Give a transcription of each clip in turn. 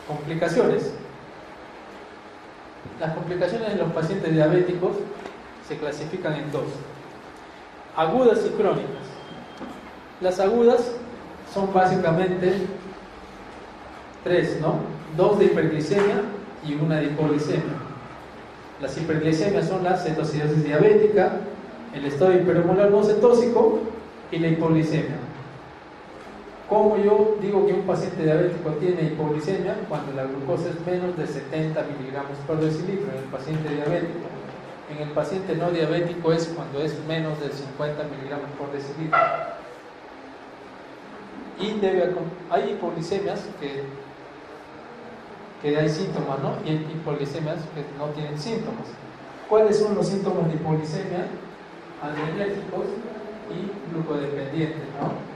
Complicaciones. Las complicaciones en los pacientes diabéticos se clasifican en dos: agudas y crónicas. Las agudas son básicamente tres, ¿no? Dos de hiperglicemia y una de hipoglicemia. Las hiperglicemias son la cetoacidosis diabética, el estado hiperosmolar no cetósico y la hipoglicemia. ¿Cómo yo digo que un paciente diabético tiene hipoglicemia? Cuando la glucosa es menos de 70 miligramos por decilitro en el paciente diabético. En el paciente no diabético es cuando es menos de 50 miligramos por decilitro. Y hay hipoglicemias que hay síntomas, ¿no? Y hay hipoglicemias que no tienen síntomas. ¿Cuáles son los síntomas de hipoglicemia? Adrenérgicos y glucodependientes, ¿no?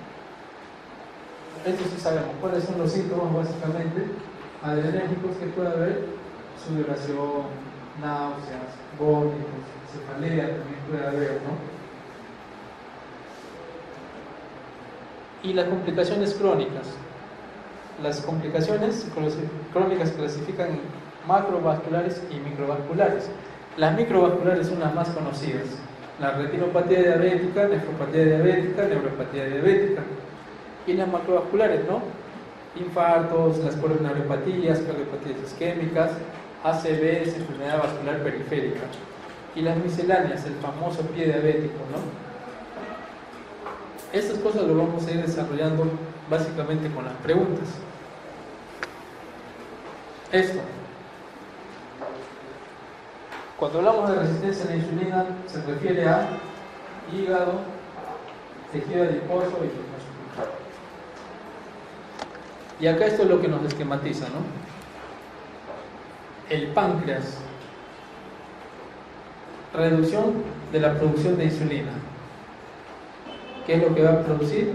Esto sí sabemos. ¿Cuáles son los síntomas básicamente? Adrenérgicos que puede haber: sudoración, náuseas, vómitos, cefalea también puede haber, ¿no? Y las complicaciones crónicas. Las complicaciones crónicas se clasifican en macrovasculares y microvasculares. Las microvasculares son las más conocidas: la retinopatía diabética, nefropatía diabética, neuropatía diabética. Y las macrovasculares, ¿no? Infartos, las coronariopatías, cardiopatías isquémicas, ACVs, enfermedad vascular periférica. Y las misceláneas, el famoso pie diabético, ¿no? Estas cosas lo vamos a ir desarrollando básicamente con las preguntas. Esto. Cuando hablamos de resistencia a la insulina, se refiere a hígado, tejido adiposo y músculo. Y acá esto es lo que nos esquematiza, ¿no? El páncreas. Reducción de la producción de insulina. ¿Qué es lo que va a producir?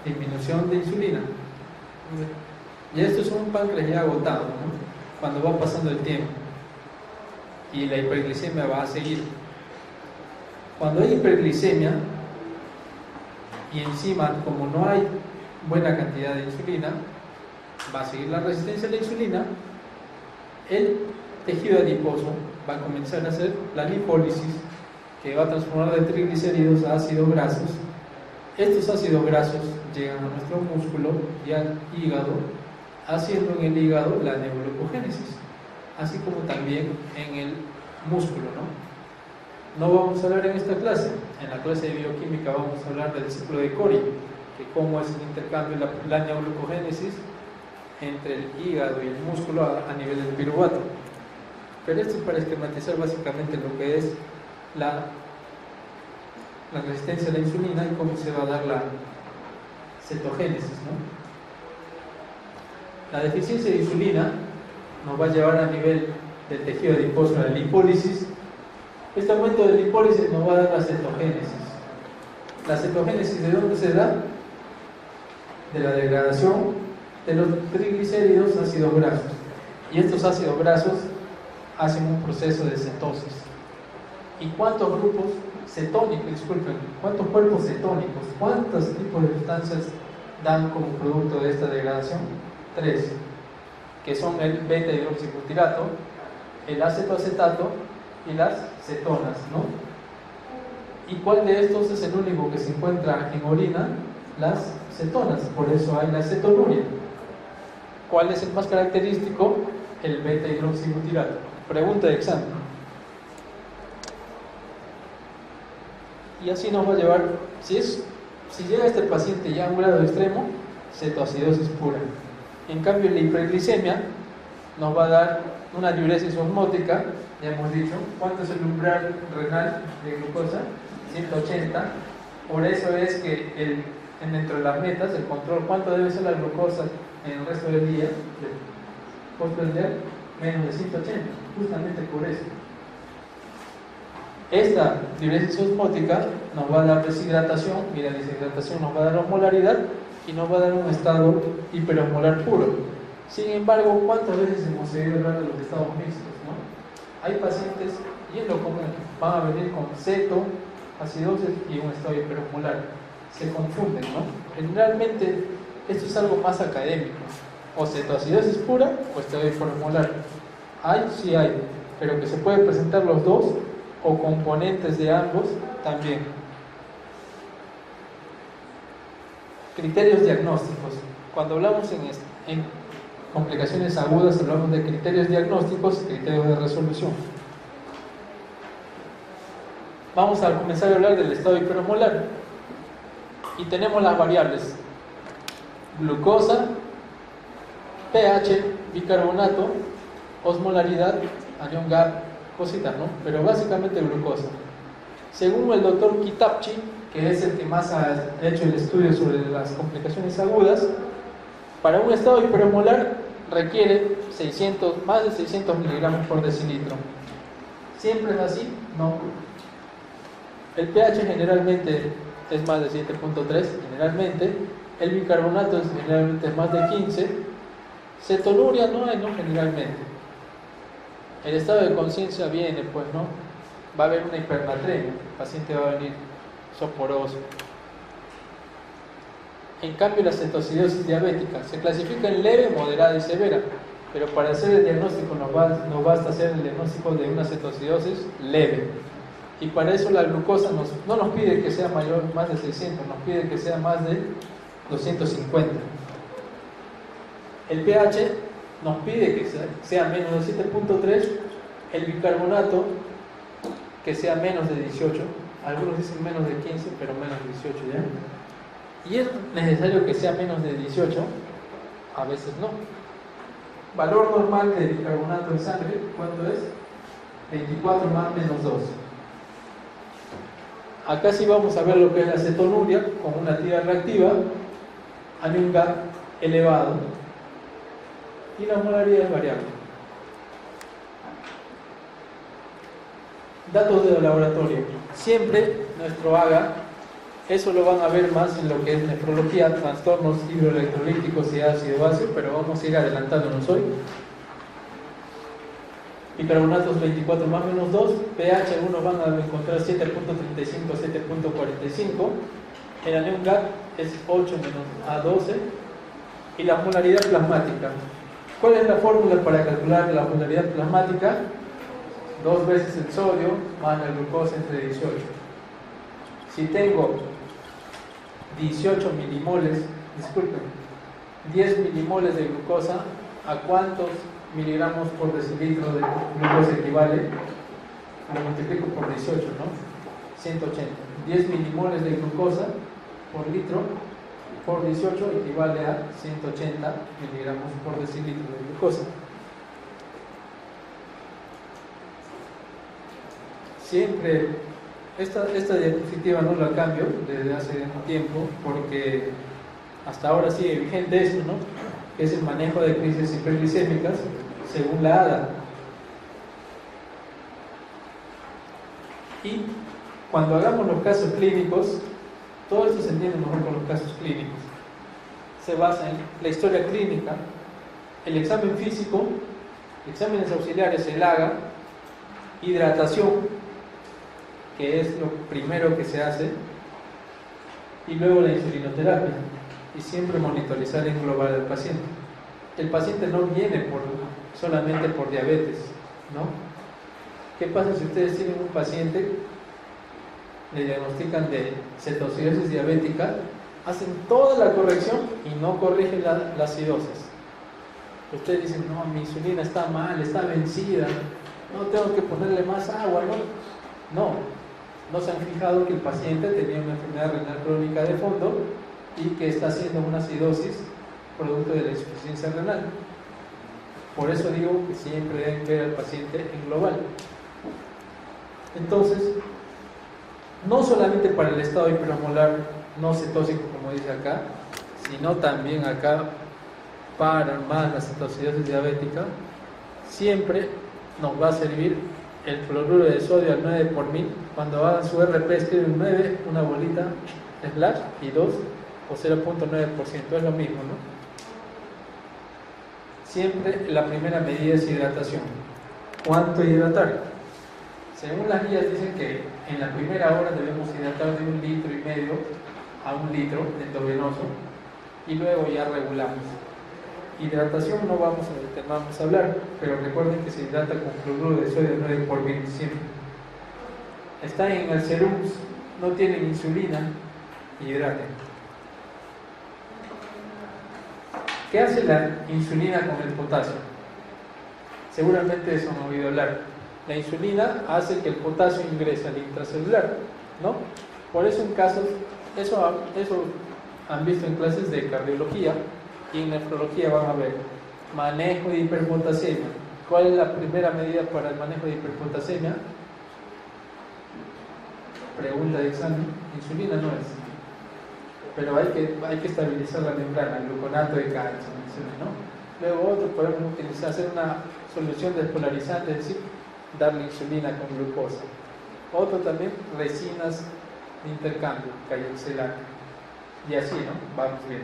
Disminución de insulina. Y esto es un páncreas ya agotado, ¿no? Cuando va pasando el tiempo. Y la hiperglicemia va a seguir. Cuando hay hiperglicemia y encima, como no hay buena cantidad de insulina, va a seguir la resistencia a la insulina, el tejido adiposo va a comenzar a hacer la lipólisis, que va a transformar de triglicéridos a ácidos grasos. Estos ácidos grasos llegan a nuestro músculo y al hígado, haciendo en el hígado la neuroglucogénesis, así como también en el músculo, ¿no? No vamos a hablar en esta clase. En la clase de bioquímica vamos a hablar del ciclo de Cori, que cómo es el intercambio, la neuroglucogénesis entre el hígado y el músculo a nivel del piruvato. Pero esto es para esquematizar básicamente lo que es la resistencia a la insulina y cómo se va a dar la cetogénesis, ¿no? La deficiencia de insulina nos va a llevar a nivel del tejido adiposo a la lipólisis. Este aumento de lipólisis nos va a dar la cetogénesis. ¿La cetogénesis de dónde se da? De la degradación de los triglicéridos a ácidos grasos. Y estos ácidos grasos hacen un proceso de cetosis. ¿Y cuántos grupos cetónicos, cuántos cuerpos cetónicos, cuántos tipos de sustancias dan como producto de esta degradación? 3, que son el beta-hidroxibutirato, el acetoacetato y las cetonas, ¿no? ¿Y cuál de estos es el único que se encuentra en orina? Las cetonas, por eso hay la cetonuria. ¿Cuál es el más característico? El beta-hidroxibutirato. Pregunta de examen. Y así nos va a llevar, si llega este paciente ya a un grado extremo, cetoacidosis pura. En cambio, la hiperglicemia nos va a dar una diuresis osmótica, ya hemos dicho. ¿Cuánto es el umbral renal de glucosa? 180. Por eso es que dentro de las metas, el control, ¿cuánto debe ser la glucosa en el resto del día? Postprandial, menos de 180, justamente por eso. Esta diuresis osmótica nos va a dar deshidratación, y la deshidratación nos va a dar osmolaridad y nos va a dar un estado hiperosmolar puro. Sin embargo, ¿cuántas veces hemos seguido hablando de los estados mixtos, ¿no? Hay pacientes, y es lo común, van a venir con cetoacidosis y un estado hiperosmolar. Se confunden, ¿no? Generalmente esto es algo más académico. o cetoacidosis pura o esteroide hiperosmolar. Hay, sí hay, pero que se puede presentar los dos o componentes de ambos también. Criterios diagnósticos. Cuando hablamos en complicaciones agudas, hablamos de criterios diagnósticos y criterios de resolución. Vamos a comenzar a hablar del estado hiperosmolar. Y tenemos las variables: glucosa, pH, bicarbonato, osmolaridad, anión GAP, cositas, ¿no? Pero básicamente glucosa. Según el doctor Kitapchi, que es el que más ha hecho el estudio sobre las complicaciones agudas, para un estado hiperosmolar requiere más de 600 miligramos por decilitro. ¿Siempre es así? No. El pH generalmente es más de 7.3, generalmente. El bicarbonato generalmente es más de 15. Cetonuria no hay, ¿no? Generalmente. El estado de conciencia viene, pues, ¿no? Va a haber una hipernatremia, el paciente va a venir soporoso. En cambio, la cetoacidosis diabética se clasifica en leve, moderada y severa, pero para hacer el diagnóstico nos basta hacer el diagnóstico de una cetoacidosis leve. Y para eso la glucosa no nos pide que sea más de 600, nos pide que sea más de 250. El pH nos pide que sea menos de 7.3, el bicarbonato que sea menos de 18, algunos dicen menos de 15, pero menos de 18 ya. Y es necesario que sea menos de 18, a veces no. Valor normal de bicarbonato en sangre, ¿cuánto es? 24 más menos 2. Acá sí vamos a ver lo que es la cetonuria con una tira reactiva, anión GAP elevado, y la osmolaridad es variable. Datos de laboratorio. Siempre nuestro AGA, eso lo van a ver más en lo que es nefrología, trastornos hidroelectrolíticos y ácido base, pero vamos a ir adelantándonos hoy. Bicarbonatos 24 más menos 2, pH algunos van a encontrar 7.35, 7.45, el anión GAP es 8 menos a 12, y la osmolaridad plasmática. ¿Cuál es la fórmula para calcular la osmolaridad plasmática? 2 veces el sodio más la glucosa entre 18. Si tengo 18 milimoles, disculpen, 10 milimoles de glucosa, ¿a cuántos miligramos por decilitro de glucosa equivale? Lo multiplico por 18, ¿no? 180. 10 milimoles de glucosa por litro por 18 equivale a 180 miligramos por decilitro de glucosa. Siempre, esta diapositiva no la cambio desde hace un tiempo porque hasta ahora sigue vigente eso, ¿no? Que es el manejo de crisis hiperglicémicas según la ADA. Y cuando hagamos los casos clínicos, todo esto se entiende mejor con los casos clínicos. Se basa en la historia clínica, el examen físico, exámenes auxiliares, el AGA, hidratación, que es lo primero que se hace, y luego la insulinoterapia, y siempre monitorizar en global al paciente. El paciente no viene solamente por diabetes, ¿no? ¿Qué pasa si ustedes tienen un paciente, le diagnostican de cetoacidosis diabética, hacen toda la corrección y no corrigen la acidosis? Ustedes dicen, no, mi insulina está mal, está vencida, no tengo que ponerle más agua, ¿no? No se han fijado que el paciente tenía una enfermedad renal crónica de fondo y que está haciendo una acidosis producto de la insuficiencia renal. Por eso digo que siempre deben ver al paciente en global. Entonces, no solamente para el estado hiperosmolar no cetóxico, como dice acá, sino también acá para más la cetoacidosis diabética, siempre nos va a servir el cloruro de sodio al 9 por 1000. Cuando hagan su RP escriben 9, una bolita, slash, y 2 o 0.9%, es lo mismo, ¿no? Siempre la primera medida es hidratación. ¿Cuánto hidratar? Según las guías dicen que en la primera hora debemos hidratar de 1,5 litros a 1 litro endovenoso y luego ya regulamos. Hidratación no vamos a hablar, pero recuerden que se hidrata con cloruro de sodio 9 por mil siempre. Están en el serums, no tienen insulina, hidraten. ¿Qué hace la insulina con el potasio? Seguramente eso han oído hablar. La insulina hace que el potasio ingrese al intracelular, ¿no? Por eso en casos, eso han visto en clases de cardiología y en nefrología van a ver manejo de hiperpotasemia. ¿Cuál es la primera medida para el manejo de hiperpotasemia? Pregunta de examen. Insulina no es, pero hay que estabilizar la membrana, gluconato de calcio, ¿no? Luego otro podemos utilizar, hacer una solución despolarizante, es decir, darle insulina con glucosa. Otro también, resinas de intercambio, carboxilato. Y así, ¿no? Vamos bien.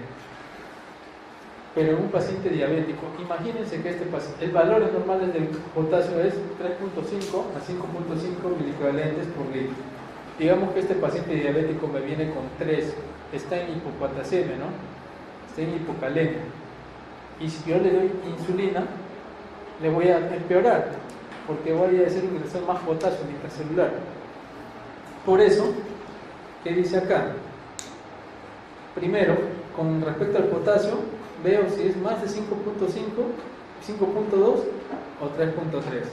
Pero en un paciente diabético, imagínense que el valor normal del potasio es 3.5 a 5.5 miliequivalentes por litro. Digamos que este paciente diabético me viene con 3, está en hipopotasemia, ¿no? Está en hipocalemia. Y si yo le doy insulina, le voy a empeorar, porque voy a hacer ingresar más potasio intracelular. Por eso, ¿qué dice acá? Primero, con respecto al potasio, veo si es más de 5.5, 5.2 o 3.3.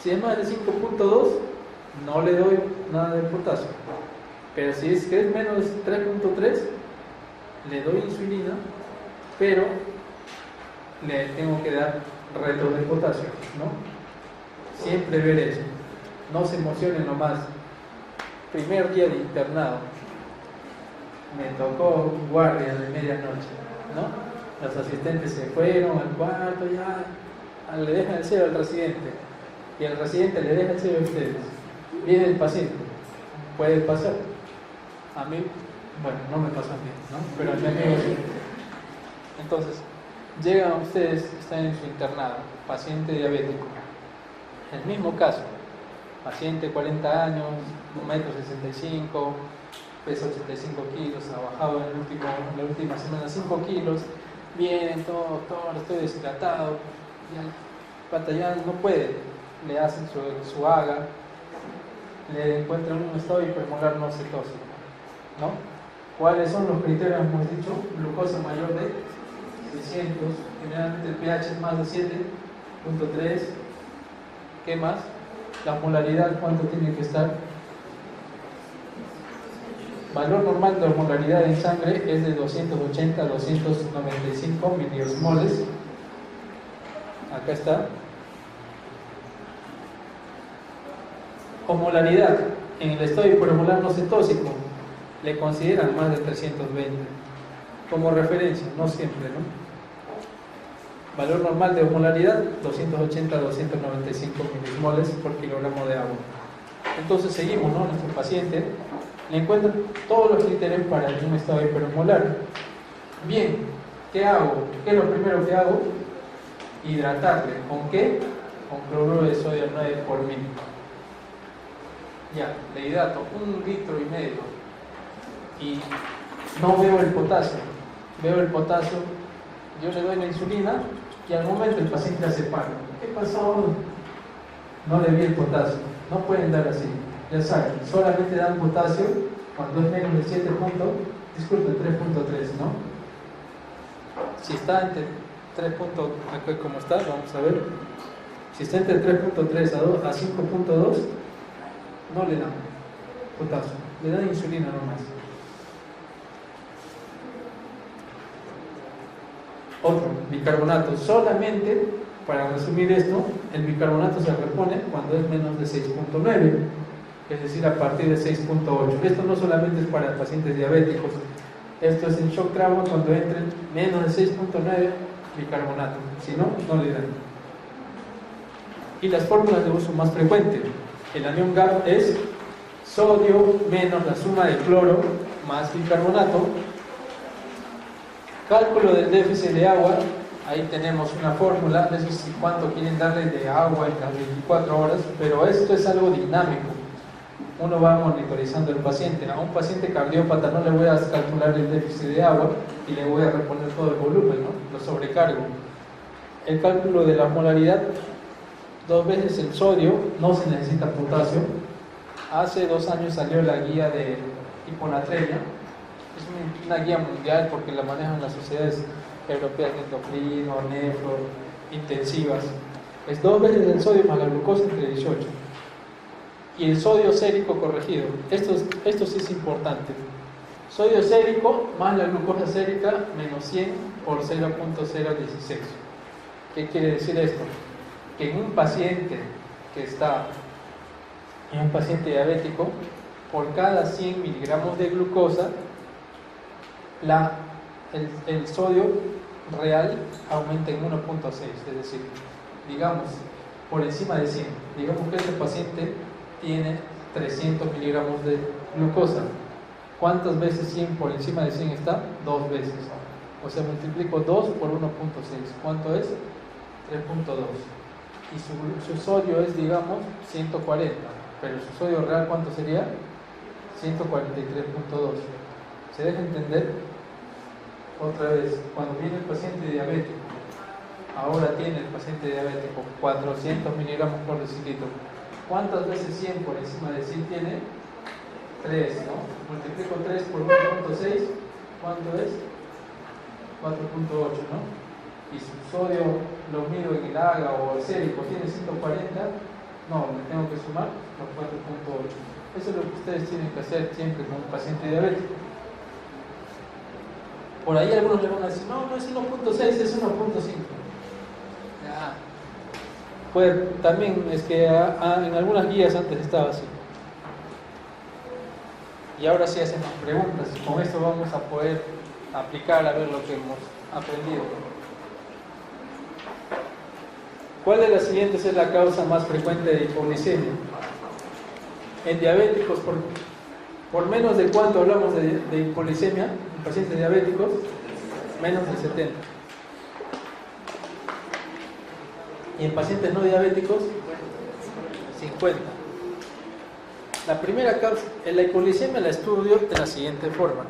Si es más de 5.2, no le doy nada de potasio. Pero si es que es menos de 3.3, le doy insulina, pero le tengo que dar reto de potasio, ¿no? Siempre ver eso. No se emocionen nomás. Primer día de internado, me tocó guardia de medianoche, ¿no? Los asistentes se fueron al cuarto, ya le dejan el cero al residente y el residente le deja el cero a ustedes. Viene el paciente, puede pasar. A mí, bueno, no me pasó a mí, ¿no? Pero a mi amigo sí. Entonces, llegan ustedes, están en su internado, paciente diabético. El mismo caso, paciente 40 años, 1,65 m, pesa 85 kilos, ha bajado en la última semana 5 kilos, vienen todo, estoy deshidratado, ya batallando, no puede, le hacen su AGA, le encuentran un estado hipermolar no cetósico, ¿no? ¿Cuáles son los criterios? Hemos dicho, glucosa mayor de 600, generalmente el pH es más de 7.3. ¿Qué más? La molaridad, ¿cuánto tiene que estar? Valor normal de osmolaridad en sangre es de 280 a 295 miliosmoles. Acá está. Osmolaridad en el estado hipermolar no cetósico le consideran más de 320 como referencia, no siempre, ¿no? Valor normal de osmolaridad 280 a 295 milismoles por kilogramo de agua. Entonces seguimos, ¿no? Nuestro paciente le encuentran todos los criterios para un estado hiperosmolar. Bien, ¿qué hago? ¿Qué es lo primero que hago? Hidratarle. ¿Con qué? Con cloruro de sodio 9 por mil. Ya, le hidrato 1,5 litros y no veo el potasio. Veo el potasio, yo le doy la insulina y al momento el paciente hace paro. ¿Qué pasó? No le vi el potasio. No pueden dar así. Ya saben, solamente dan potasio cuando es menos de 7 puntos, disculpe, 3.3, ¿no? Si está entre 3 puntos, acá como está, vamos a ver. Si está entre 3.3 a 5.2, no le dan potasio, le dan insulina nomás. Otro, bicarbonato. Solamente, para resumir esto, el bicarbonato se repone cuando es menos de 6.9, es decir, a partir de 6.8. Esto no solamente es para pacientes diabéticos, esto es en shock trauma cuando entren menos de 6.9 bicarbonato, si no, no le dan. Y las fórmulas de uso más frecuente, el anión GAP es sodio menos la suma de cloro más bicarbonato. Cálculo del déficit de agua, ahí tenemos una fórmula, de eso sí, cuánto quieren darle de agua en las 24 horas, pero esto es algo dinámico. Uno va monitorizando al paciente. A un paciente cardiópata no le voy a calcular el déficit de agua y le voy a reponer todo el volumen, ¿no? Lo sobrecargo. el cálculo de la molaridad, 2 veces el sodio, no se necesita potasio. Hace 2 años salió la guía de hiponatremia, es una guía mundial porque la manejan las sociedades europeas de endocrino, nefro, intensivas. Es 2 veces el sodio más la glucosa entre 18. Y el sodio sérico corregido, esto sí es importante. Sodio sérico más la glucosa sérica menos 100 por 0.016. ¿Qué quiere decir esto? Que en un paciente diabético, por cada 100 miligramos de glucosa, el sodio real aumenta en 1.6, es decir, digamos, por encima de 100. Digamos que este paciente tiene 300 miligramos de glucosa. ¿Cuántas veces 100 por encima de 100 está? 2 veces. O sea, multiplico 2 por 1.6. ¿Cuánto es? 3.2. Y su sodio es, digamos, 140. Pero su sodio real, ¿cuánto sería? 143.2. ¿Se deja entender? Otra vez, cuando viene el paciente diabético, ahora tiene el paciente diabético 400 miligramos por decilitro. ¿Cuántas veces 100 por encima de 100 tiene? 3, ¿no? Multiplico 3 por 1.6, ¿cuánto es? 4.8, ¿no? Y su sodio lo mido en el AGA o el sérico, tiene 140, no, me tengo que sumar los 4.8. Eso es lo que ustedes tienen que hacer siempre con un paciente diabético. Por ahí algunos le van a decir, no, no es 1.6, es 1.5. Pues también es que en algunas guías antes estaba así. Y ahora sí hacemos preguntas. Con esto vamos a poder aplicar a ver lo que hemos aprendido. ¿Cuál de las siguientes es la causa más frecuente de hipoglicemia? En diabéticos, por menos de cuánto hablamos de hipoglicemia en pacientes diabéticos, menos de 70. Y en pacientes no diabéticos, 50. La primera causa, en la hipoglicemia la estudio de la siguiente forma.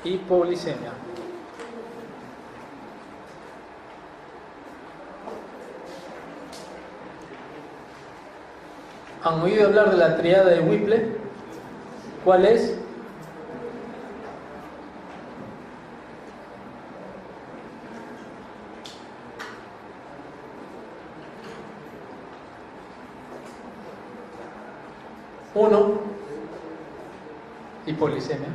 Hipoglicemia. ¿Han oído hablar de la triada de Whipple? ¿Cuál es? Uno, hipoglicemia.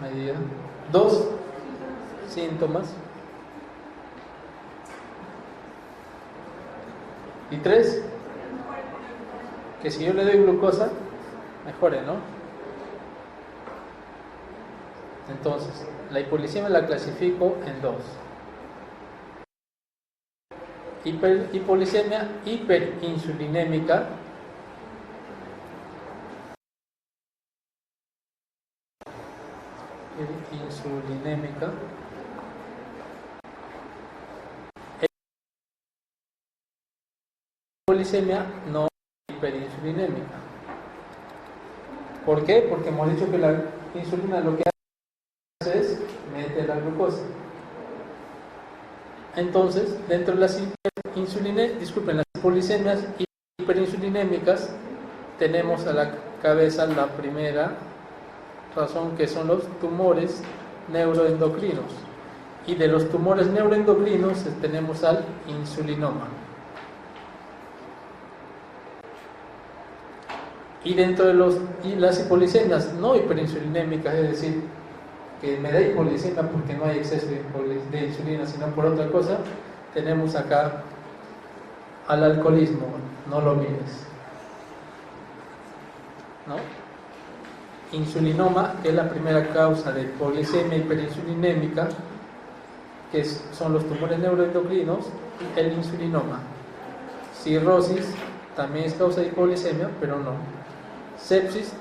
Medida. 2, síntomas. Y 3, que si yo le doy glucosa, mejore, ¿no? Entonces, la hipoglicemia la clasifico en 2. Hipoglicemia hiperinsulinémica. Insulinémica. Hipoglicemia no hiperinsulinémica. ¿Por qué? Porque hemos dicho que la insulina lo que hace es meter la glucosa. Entonces, dentro de las las hipoglicemias hiperinsulinémicas, tenemos a la cabeza la primera razón, que son los tumores neuroendocrinos. Y de los tumores neuroendocrinos tenemos al insulinoma. Y dentro de las hipoglicemias no hiperinsulinémicas, es decir, que me da hipoglicemia porque no hay exceso de insulina, sino por otra cosa, tenemos acá al alcoholismo, no lo mires, ¿no? Insulinoma, que es la primera causa de hipoglicemia hiperinsulinémica, que son los tumores neuroendocrinos, y el insulinoma. Cirrosis también es causa de hipoglicemia, pero no. Sepsis.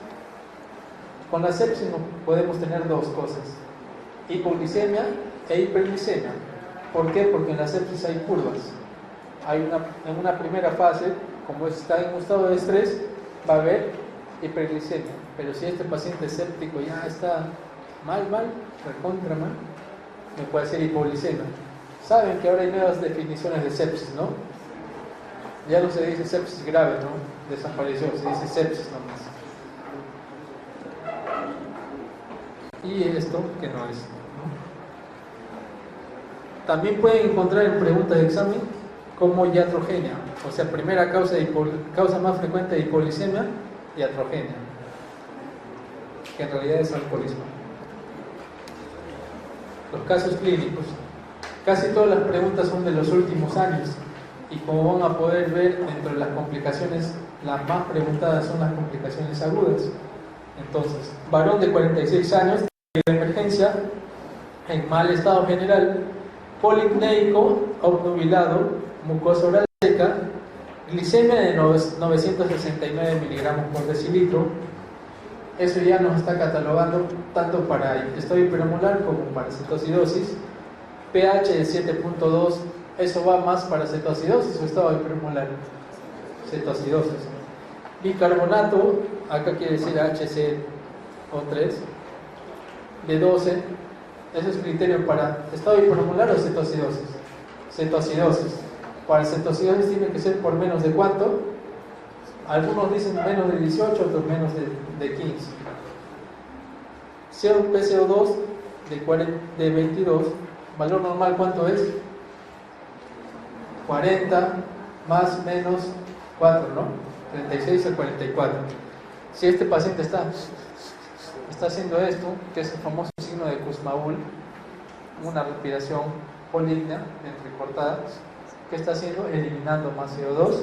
Con la sepsis podemos tener dos cosas: hipoglicemia e hiperglicemia. ¿Por qué? Porque en la sepsis hay curvas. En una primera fase, como está en un estado de estrés, va a haber hiperglicemia. Pero si este paciente séptico ya está mal, recontra mal, me puede ser hipoglicemia. Saben que ahora hay nuevas definiciones de sepsis, ¿no? Ya no se dice sepsis grave, ¿no? Desapareció, se dice sepsis nomás. Y esto que no es, ¿no? También pueden encontrar en preguntas de examen como iatrogenia, o sea, primera causa más frecuente de hipoglicemia, iatrogenia, que en realidad es alcoholismo. Los casos clínicos. Casi todas las preguntas son de los últimos años y como van a poder ver, dentro de las complicaciones, las más preguntadas son las complicaciones agudas. Entonces, varón de 46 años, de emergencia, en mal estado general, polipneico, obnubilado, mucosa oral seca, glicemia de 969 miligramos por decilitro. Eso ya nos está catalogando tanto para estado hipermolar como para cetoacidosis. pH de 7.2, eso va más para cetoacidosis o estado hipermolar. Cetoacidosis. Bicarbonato, acá quiere decir HCO3, de 12, ese es criterio para estado hipermolar o cetoacidosis. Cetoacidosis. Para cetoacidosis tiene que ser por menos de ¿cuánto? Algunos dicen menos de 18, otros menos de 15. PCO2 de 22, valor normal ¿cuánto es? 40 más menos 4, ¿no? 36 a 44. Si este paciente está haciendo esto, que es el famoso signo de Kussmaul, una respiración polígnea entrecortada, ¿qué está haciendo? Eliminando más CO2,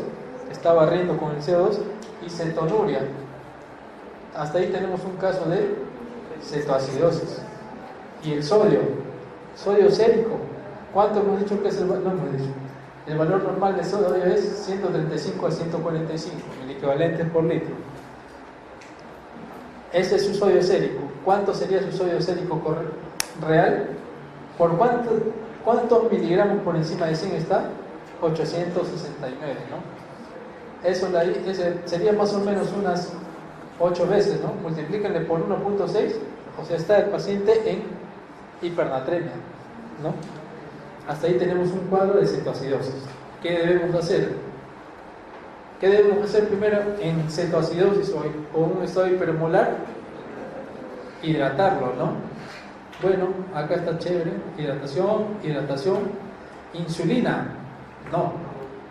está barriendo con el CO2 y cetonuria. Hasta ahí tenemos un caso de cetoacidosis. Y el sodio sérico, ¿cuánto hemos dicho que es el valor? No hemos dicho. El valor normal de sodio es 135 a 145 miliequivalentes por litro. Ese es su sodio sérico. ¿Cuánto sería su sodio sérico real? ¿Por cuántos miligramos por encima de 100 está? 869, ¿no? Eso sería más o menos unas 8 veces, ¿no? Multiplíquenle por 1.6, o sea, está el paciente en hipernatremia, ¿no? Hasta ahí tenemos un cuadro de cetoacidosis. ¿Qué debemos hacer? ¿Qué debemos hacer primero en cetoacidosis o un estado hipermolar? Hidratarlo, ¿no? Bueno, acá está chévere. Hidratación. Insulina.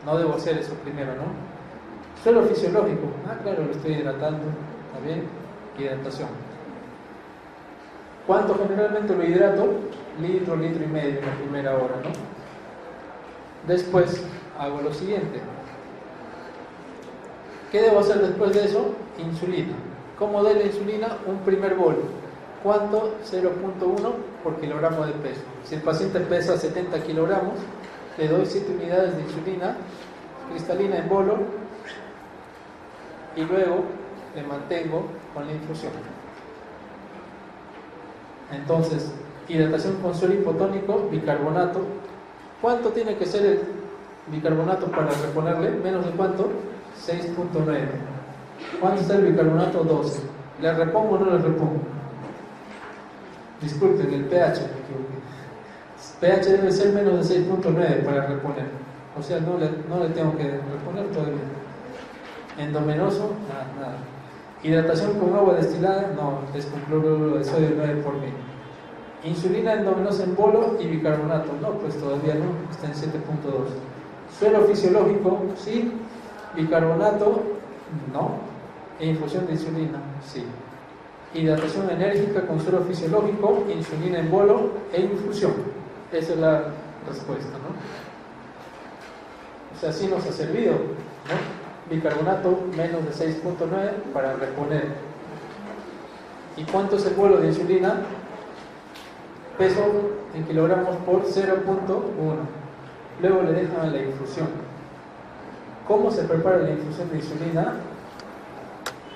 No debo hacer eso primero, ¿no? Suelo fisiológico. Claro, lo estoy hidratando. ¿Está bien? Hidratación. ¿Cuánto generalmente lo hidrato? Litro y medio en la primera hora, ¿no? Después hago lo siguiente. ¿Qué debo hacer después de eso? Insulina. ¿Cómo doy la insulina? Un primer bol. ¿Cuánto? 0.1 por kilogramo de peso. Si el paciente pesa 70 kilogramos, le doy 7 unidades de insulina cristalina en bolo y luego le mantengo con la infusión. Entonces, hidratación con suero hipotónico, bicarbonato. ¿Cuánto tiene que ser el bicarbonato para reponerle? ¿Menos de cuánto? 6.9. ¿Cuánto está el bicarbonato? 12. ¿Le repongo o no le repongo? Disculpen, el pH me equivoqué. pH debe ser menos de 6.9 para reponer. O sea, no le tengo que reponer todavía. Endovenoso, nada. Hidratación con agua destilada, no, es con cloruro de sodio 9 por mil. Insulina endovenosa en bolo y bicarbonato, no, pues todavía no, está en 7.2. Suero fisiológico, sí. Bicarbonato, no. E infusión de insulina, sí. Hidratación enérgica con suero fisiológico, insulina en bolo e infusión. Esa es la respuesta, ¿no? O sea, sí nos ha servido, ¿no? Bicarbonato menos de 6.9 para reponer. ¿Y cuánto es el bolo de insulina? Peso en kilogramos por 0.1. Luego le dejan la infusión. ¿Cómo se prepara la infusión de insulina?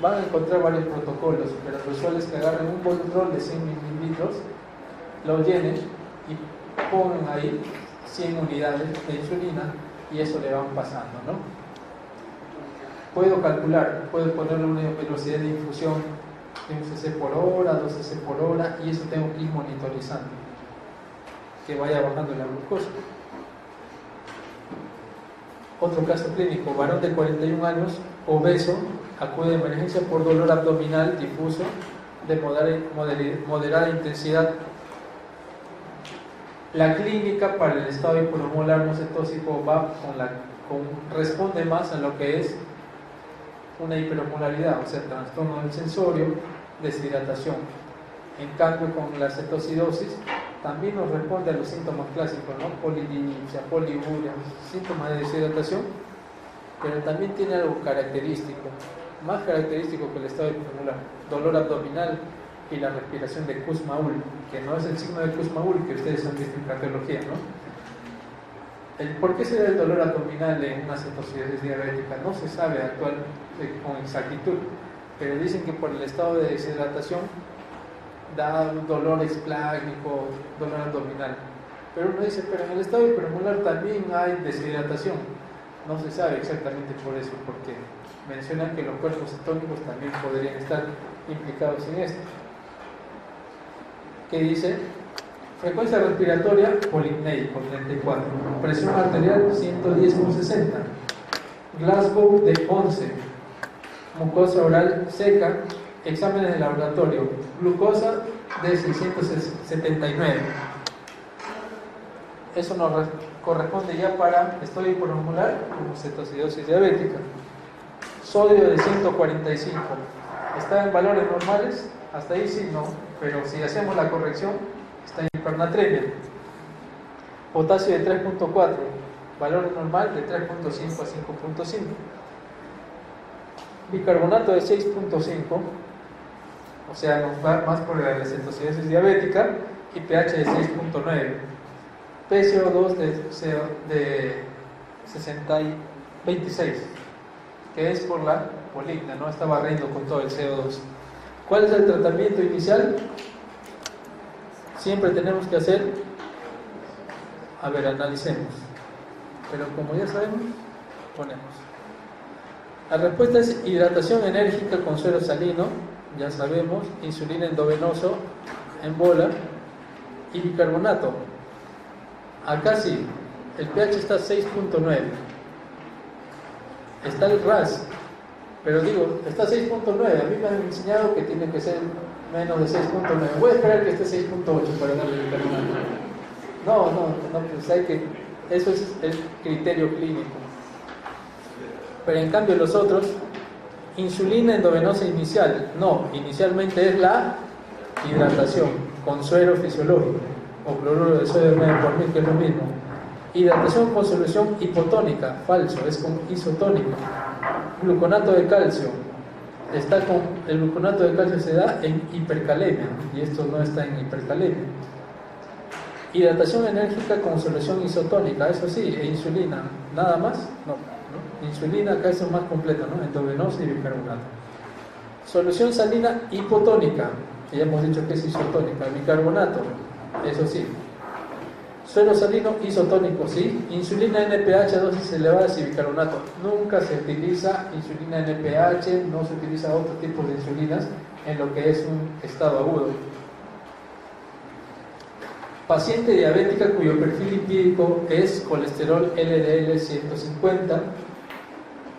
Van a encontrar varios protocolos, pero lo usual es que agarren un Bolutrol de 100 mililitros, lo llenen y pongan ahí 100 unidades de insulina y eso le van pasando, ¿no? Puedo calcular, puedo ponerle una velocidad de infusión de 1 cc por hora, 2 cc por hora, y eso tengo que ir monitorizando, que vaya bajando la glucosa. Otro caso clínico, varón de 41 años, obeso, acude de emergencia por dolor abdominal difuso de moderada intensidad. La clínica para el estado hipomolar no cetóxico va responde más a lo que es una hiperosmolaridad, o sea, trastorno del sensorio, deshidratación. En cambio, con la cetocidosis también nos responde a los síntomas clásicos, ¿no? Polidipsia, poliuria, síntomas de deshidratación, pero también tiene algo característico, más característico que el estado hipomolar: dolor abdominal y la respiración de Kussmaul, que no es el signo de Kussmaul que ustedes han visto en cardiología, ¿no? ¿Por qué se da el dolor abdominal en una cetocidosis diabética? No se sabe con exactitud, pero dicen que por el estado de deshidratación da un dolor esplácnico, dolor abdominal. Pero uno dice, pero en el estado hipermolar también hay deshidratación. No se sabe exactamente por eso, porque mencionan que los cuerpos cetónicos también podrían estar implicados en esto. ¿Qué dice? Frecuencia respiratoria polipneico 34, presión arterial 110/60, Glasgow de 11, mucosa oral seca, exámenes de laboratorio, glucosa de 679. Eso nos corresponde ya para estudio hiperosmolar como cetocidosis diabética. Sodio de 145, ¿está en valores normales? Hasta ahí sí, no, pero si hacemos la corrección está en hipernatremia. Potasio de 3.4, valor normal de 3.5 a 5.5. Bicarbonato de 6.5, o sea, nos va más por la cetocidosis diabética, y pH de 6.9. PCO2 de 26, que es por la poligna, ¿no? Está barriendo con todo el CO2. ¿Cuál es el tratamiento inicial? Siempre tenemos que hacer, analicemos, pero como ya sabemos, ponemos. La respuesta es hidratación enérgica con suero salino, ya sabemos, insulina endovenoso en bola y bicarbonato. Acá sí, el pH está 6.9, está el RAS, pero digo, está 6.9, a mí me han enseñado que tiene que ser menos de 6.9. Voy a esperar que esté 6.8 para darle el bicarbonato. No, pues eso es el criterio clínico. Pero en cambio los otros, insulina endovenosa inicial, no, inicialmente es la hidratación con suero fisiológico o cloruro de sodio 9 por mil, que es lo mismo. Hidratación con solución hipotónica, falso, es con isotónico. Gluconato de calcio, el gluconato de calcio se da en hipercalemia, y esto no está en hipercalemia. Hidratación enérgica con solución isotónica, eso sí, e insulina, nada más, no. Insulina acá es más completo, ¿no? Endovenosa y bicarbonato. Solución salina hipotónica, que ya hemos dicho que es isotónica. Bicarbonato, eso sí. Suero salino isotónico, sí. Insulina NPH a dosis elevadas y bicarbonato. Nunca se utiliza insulina NPH, no se utiliza otro tipo de insulinas en lo que es un estado agudo. Paciente diabética cuyo perfil lipídico es colesterol LDL 150,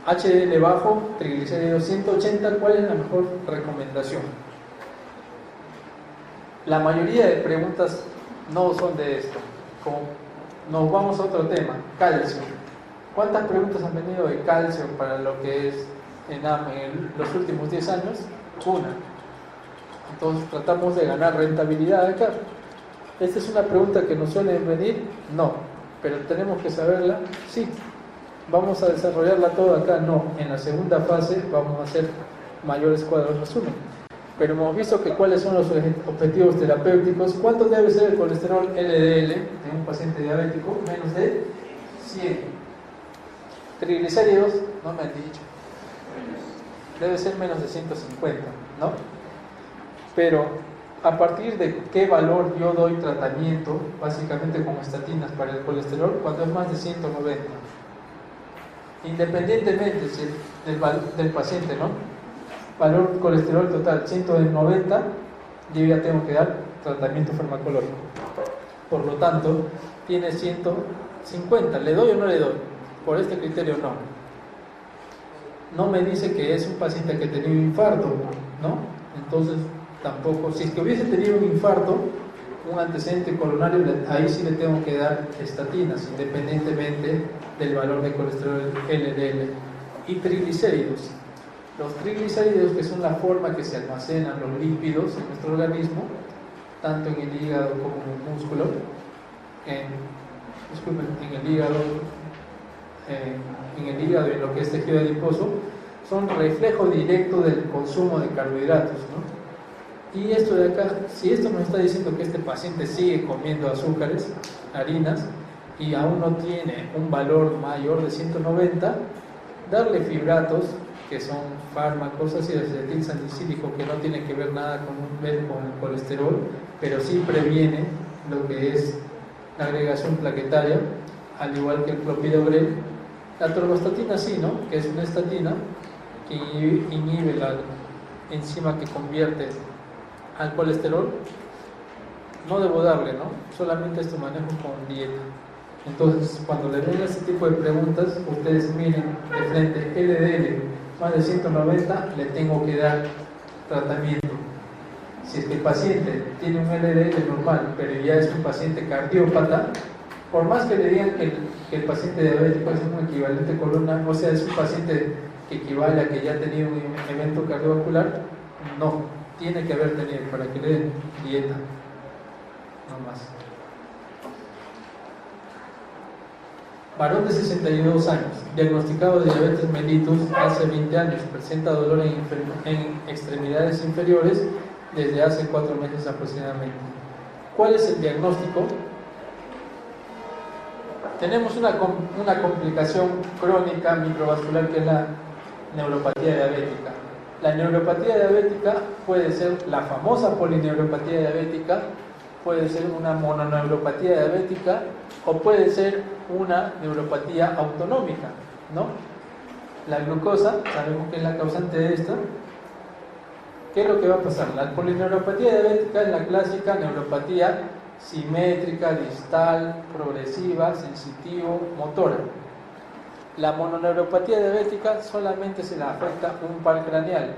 HDL bajo, triglicéridos 180, ¿cuál es la mejor recomendación? La mayoría de preguntas no son de esto. Como nos vamos a otro tema, calcio. ¿Cuántas preguntas han venido de calcio para lo que es ENAM en los últimos 10 años? Una. Entonces tratamos de ganar rentabilidad acá. ¿Esta es una pregunta que nos suele venir? No. ¿Pero tenemos que saberla? Sí. ¿Vamos a desarrollarla toda acá? No. En la segunda fase vamos a hacer mayores cuadros resumen. Pero hemos visto que cuáles son los objetivos terapéuticos. ¿Cuánto debe ser el colesterol LDL de un paciente diabético? Menos de 100. Triglicéridos, no me han dicho. Debe ser menos de 150, ¿no? Pero a partir de qué valor yo doy tratamiento, básicamente con estatinas para el colesterol, cuando es más de 190. Independientemente del paciente, ¿no? valor colesterol total 190, yo ya tengo que dar tratamiento farmacológico. Por lo tanto, tiene 150. ¿Le doy o no le doy? Por este criterio no. No me dice que es un paciente que ha tenido un infarto, ¿no? Entonces, tampoco. Si es que hubiese tenido un infarto, un antecedente coronario, ahí sí le tengo que dar estatinas, independientemente del valor de colesterol LDL. Y triglicéridos. Los triglicéridos, que son la forma que se almacenan los lípidos en nuestro organismo, tanto en el hígado como en el músculo, en el hígado, en lo que es tejido adiposo, son reflejo directo del consumo de carbohidratos, ¿no? Y esto de acá, si esto nos está diciendo que este paciente sigue comiendo azúcares, harinas, y aún no tiene un valor mayor de 190, darle fibratos, que son fármacos ácido acetil salicílico, que no tiene que ver nada con el colesterol, pero sí previene lo que es la agregación plaquetaria, al igual que el clopidogrel. La atorvastatina sí, ¿no? Que es una estatina que inhibe la enzima que convierte al colesterol. No debo darle, ¿no? Solamente esto manejo con dieta. Entonces, cuando le den este tipo de preguntas, ustedes miren de frente, LDL más de 190, le tengo que dar tratamiento. Si es que el paciente tiene un LDL normal, pero ya es un paciente cardiópata, por más que le digan que el paciente diabético es un equivalente coronario, o sea, es un paciente que equivale a que ya ha tenido un evento cardiovascular, no, tiene que haber tenido para que le den dieta, no más. Varón de 62 años, diagnosticado de diabetes mellitus hace 20 años, presenta dolor en extremidades inferiores desde hace 4 meses aproximadamente. ¿Cuál es el diagnóstico? Tenemos una complicación crónica microvascular que es la neuropatía diabética. La neuropatía diabética puede ser la famosa polineuropatía diabética, puede ser una mononeuropatía diabética o puede ser una neuropatía autonómica, ¿no? La glucosa, sabemos que es la causante de esta. ¿Qué es lo que va a pasar? La polineuropatía diabética es la clásica neuropatía simétrica, distal, progresiva, sensitivo, motora. La mononeuropatía diabética solamente se la afecta un par craneal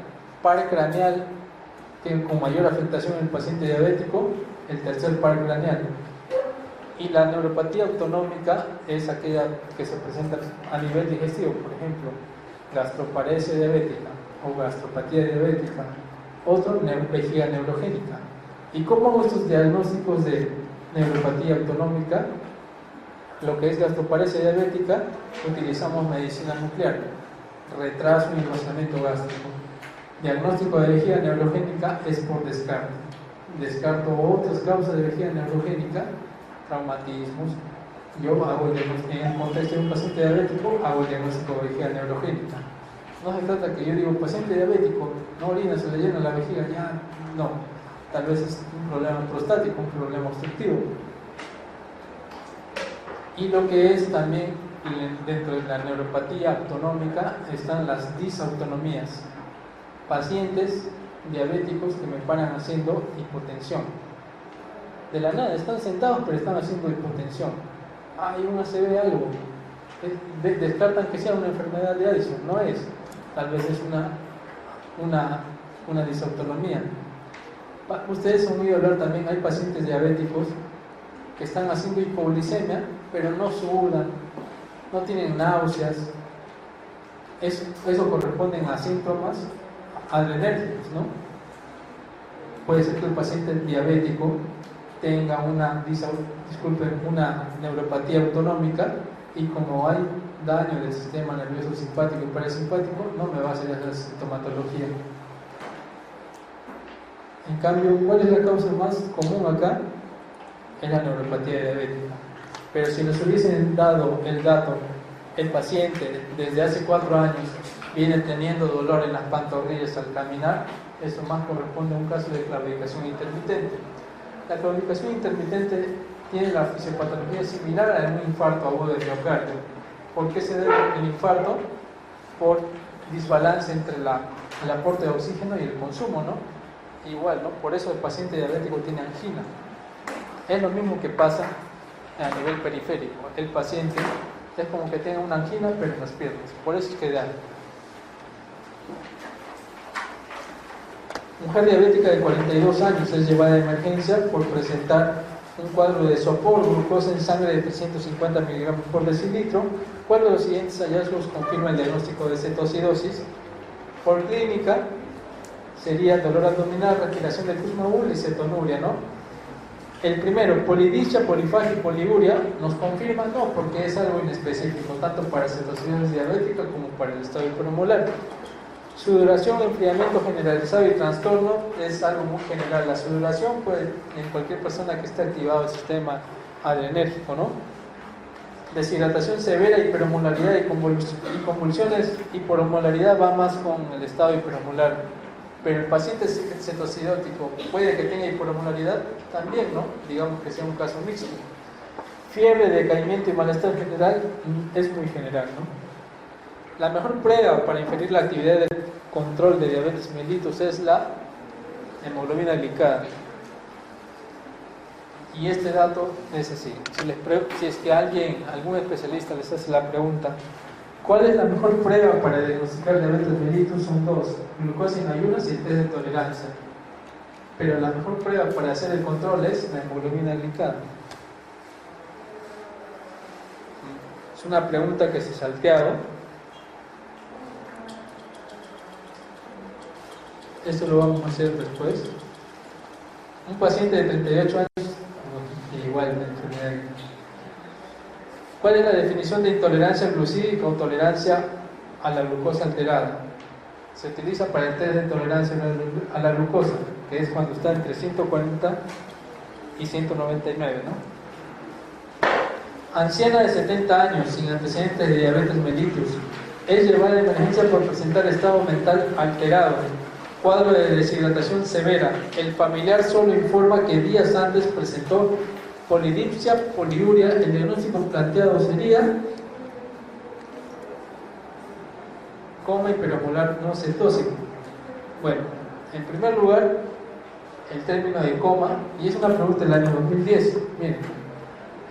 que con mayor afectación en el paciente diabético, el tercer par craneal. Y la neuropatía autonómica es aquella que se presenta a nivel digestivo, por ejemplo, gastroparesia diabética o gastropatía diabética, otro vejiga neurogénica. ¿Y cómo hago estos diagnósticos de neuropatía autonómica? Lo que es gastroparesia diabética, utilizamos medicina nuclear, retraso y engrosamiento gástrico. Diagnóstico de vejiga neurogénica es por descarte. Descarto otras causas de vejiga neurogénica, traumatismos. Yo hago el diagnóstico, en el contexto de un paciente diabético, hago el diagnóstico de vejiga neurogénica. No se trata que yo digo, paciente diabético, no orina, se le llena la vejiga, ya, no. Tal vez es un problema prostático, un problema obstructivo. Y lo que es también, dentro de la neuropatía autonómica, están las disautonomías. Pacientes diabéticos que me paran haciendo hipotensión. De la nada, están sentados pero están haciendo hipotensión. Hay una ACV, algo. Descartan que sea una enfermedad de Addison, no es. Tal vez es una disautonomía. Ustedes han oído hablar también, hay pacientes diabéticos que están haciendo hipoglicemia, pero no sudan, no tienen náuseas. Eso corresponde a síntomas adrenérgicos, ¿no? Puede ser que el paciente diabético tenga una neuropatía autonómica y como hay daño del sistema nervioso simpático y parasimpático, no me va a hacer esa sintomatología. En cambio, ¿cuál es la causa más común acá? Es la neuropatía diabética. Pero si nos hubiesen dado el dato, el paciente desde hace 4 años viene teniendo dolor en las pantorrillas al caminar, eso más corresponde a un caso de claudicación intermitente. La claudicación intermitente tiene la fisiopatología similar a un infarto agudo de miocardio. ¿Por qué se debe el infarto? Por desbalance entre la el aporte de oxígeno y el consumo, ¿no? Igual, ¿no? Por eso el paciente diabético tiene angina. Es lo mismo que pasa a nivel periférico. El paciente es como que tiene una angina, pero en las piernas. Por eso es que da. Mujer diabética de 42 años es llevada a emergencia por presentar un cuadro de sopor, glucosa en sangre de 350 miligramos por decilitro. ¿Cuál de los siguientes hallazgos confirma el diagnóstico de cetoacidosis? Por clínica sería dolor abdominal, respiración de Kussmaul y cetonuria, ¿no? El primero, polidipsia, polifagia y poliuria, nos confirma no, porque es algo inespecífico, tanto para cetoacidosis diabética como para el estado hipermolar. Sudoración, enfriamiento generalizado y trastorno es algo muy general. La sudoración puede en cualquier persona que esté activado el sistema adrenérgico, ¿no? Deshidratación severa, hipermolaridad y convulsiones. Hipermolaridad va más con el estado hipermolar, pero el paciente cetoacidótico puede que tenga hipermolaridad también, ¿no? Digamos que sea un caso mixto. Fiebre, decaimiento y malestar general es muy general, ¿no? La mejor prueba para inferir la actividad del control de diabetes mellitus es la hemoglobina glicada. Y este dato es así. Si es que algún especialista les hace la pregunta, ¿cuál es la mejor prueba para diagnosticar diabetes mellitus? Son dos: glucosa en ayunas y el test de tolerancia. Pero la mejor prueba para hacer el control es la hemoglobina glicada. Es una pregunta que se ha salteado. Esto lo vamos a hacer después. Un paciente de 38 años, igual de enfermedad. ¿Cuál es la definición de intolerancia glucídica o tolerancia a la glucosa alterada? Se utiliza para el test de tolerancia a la glucosa, que es cuando está entre 140 y 199, ¿no? Anciana de 70 años, sin antecedentes de diabetes mellitus, es llevada a emergencia por presentar estado mental alterado. Cuadro de deshidratación severa. El familiar solo informa que días antes presentó polidipsia, poliuria. El diagnóstico planteado sería coma hiperomolar no cetósico. Bueno, en primer lugar, el término de coma, y es una pregunta del año 2010. Miren,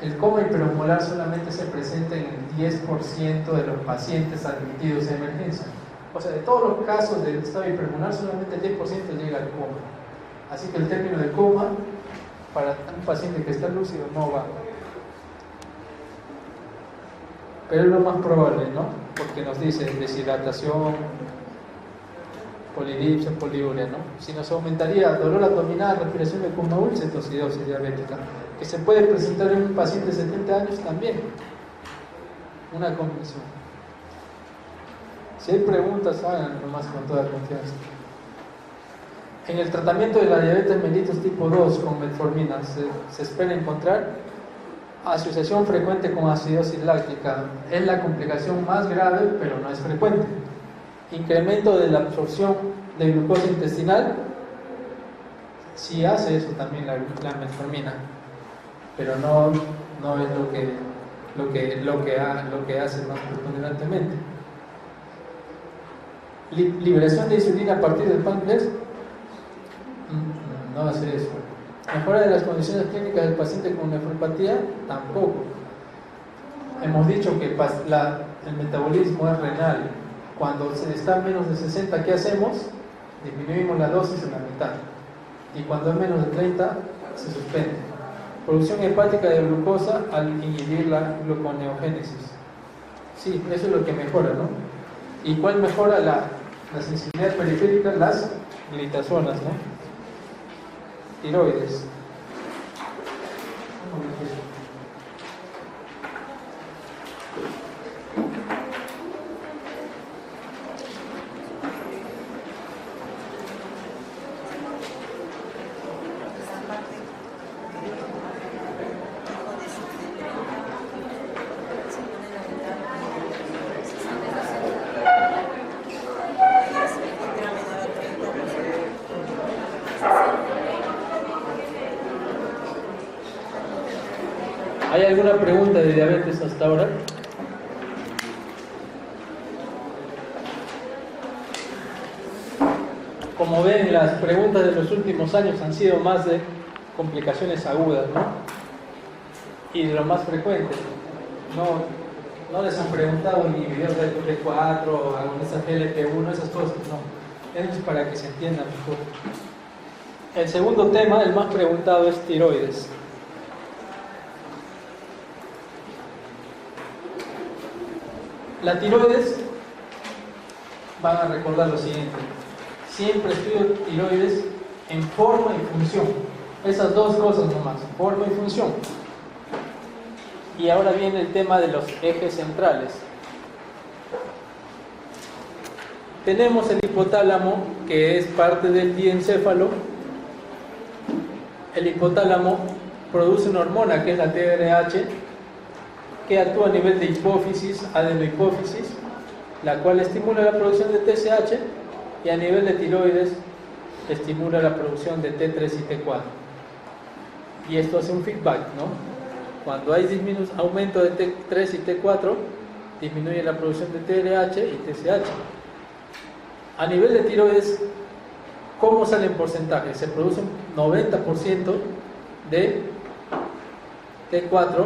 el coma hiperomolar solamente se presenta en el 10% de los pacientes admitidos en emergencia. O sea, de todos los casos del estado hipermolar, solamente el 10% llega al coma. Así que el término de coma, para un paciente que está lúcido, no va. Pero es lo más probable, ¿no? Porque nos dice deshidratación, polidipsia, poliuria, ¿no? Si nos aumentaría dolor abdominal, respiración de Kussmaul, cetoacidosis diabética, que se puede presentar en un paciente de 70 años también. Una combinación. Si hay preguntas, háganlo nomás con toda confianza. En el tratamiento de la diabetes mellitus tipo 2 con metformina se espera encontrar asociación frecuente con acidosis láctica. Es la complicación más grave, pero no es frecuente. Incremento de la absorción de glucosa intestinal, sí hace eso también la metformina, pero no es lo que hace más preponderantemente. Liberación de insulina a partir del páncreas, no hace eso. Mejora de las condiciones clínicas del paciente con nefropatía, tampoco. Hemos dicho que el metabolismo es renal. Cuando se está menos de 60, ¿qué hacemos? Disminuimos la dosis en la mitad. Y cuando es menos de 30, se suspende. Producción hepática de glucosa al inhibir la gluconeogénesis. Sí, eso es lo que mejora, ¿no? ¿Y cuál mejora la sensibilidad periférica? Las glitazonas, ¿no? Tiroides. ¿Hay alguna pregunta de diabetes hasta ahora? Como ven, las preguntas de los últimos años han sido más de complicaciones agudas, ¿no? Y de lo más frecuente. No les han preguntado ni videos de T4 o agonistas GLP-1, esas cosas, no. Eso es para que se entienda mejor. El segundo tema, el más preguntado, es tiroides. La tiroides, van a recordar lo siguiente: siempre estudio tiroides en forma y función. Esas dos cosas nomás, forma y función. Y ahora viene el tema de los ejes centrales. Tenemos el hipotálamo, que es parte del diencéfalo. El hipotálamo produce una hormona que es la TRH, que actúa a nivel de hipófisis, adenohipófisis, la cual estimula la producción de TSH, y a nivel de tiroides estimula la producción de T3 y T4. Y esto hace un feedback, ¿no? Cuando hay aumento de T3 y T4, disminuye la producción de TRH y TSH. A nivel de tiroides, ¿cómo sale en porcentaje? Se produce un 90% de T4